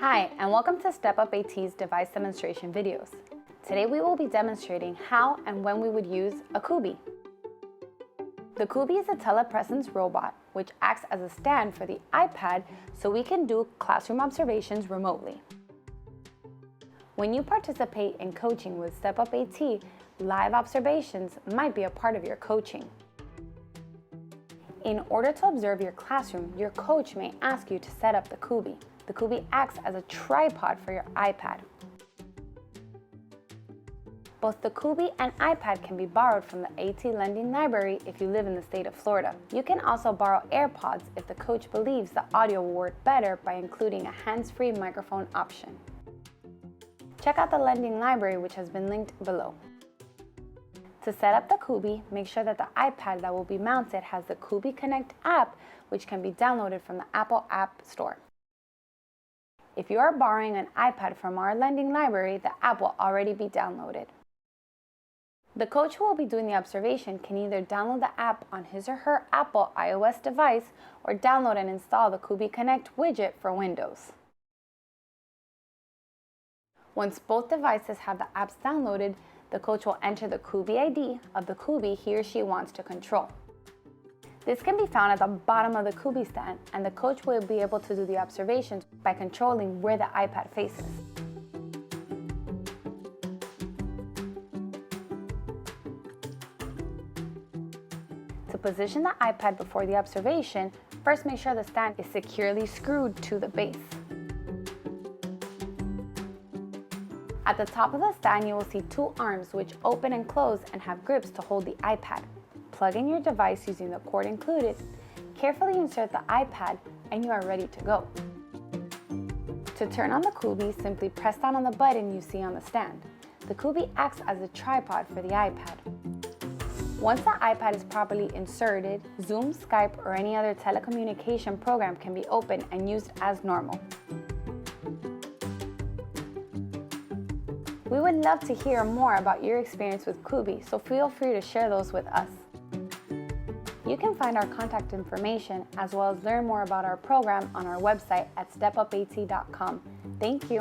Hi, and welcome to Step Up AT's device demonstration videos. Today we will be demonstrating how and when we would use a Kubi. The Kubi is a telepresence robot which acts as a stand for the iPad so we can do classroom observations remotely. When you participate in coaching with Step Up AT, live observations might be a part of your coaching. In order to observe your classroom, your coach may ask you to set up the Kubi. The Kubi acts as a tripod for your iPad. Both the Kubi and iPad can be borrowed from the AT Lending Library if you live in the state of Florida. You can also borrow AirPods if the coach believes the audio will work better by including a hands-free microphone option. Check out the Lending Library, which has been linked below. To set up the Kubi, make sure that the iPad that will be mounted has the Kubi Connect App, which can be downloaded from the Apple App Store. If you are borrowing an iPad from our Lending Library, the app will already be downloaded. The coach who will be doing the observation can either download the app on his or her Apple iOS device or download and install the Kubi Connect widget for Windows. Once both devices have the apps downloaded, the coach will enter the Kubi ID of the Kubi he or she wants to control. This can be found at the bottom of the Kubi stand, and the coach will be able to do the observations by controlling where the iPad faces. To position the iPad before the observation, first make sure the stand is securely screwed to the base. At the top of the stand, you will see two arms which open and close and have grips to hold the iPad. Plug in your device using the cord included, carefully insert the iPad, and you are ready to go. To turn on the Kubi, simply press down on the button you see on the stand. The Kubi acts as a tripod for the iPad. Once the iPad is properly inserted, Zoom, Skype, or any other telecommunication program can be opened and used as normal. We would love to hear more about your experience with Kubi, so feel free to share those with us. You can find our contact information as well as learn more about our program on our website at stepupat.com. Thank you.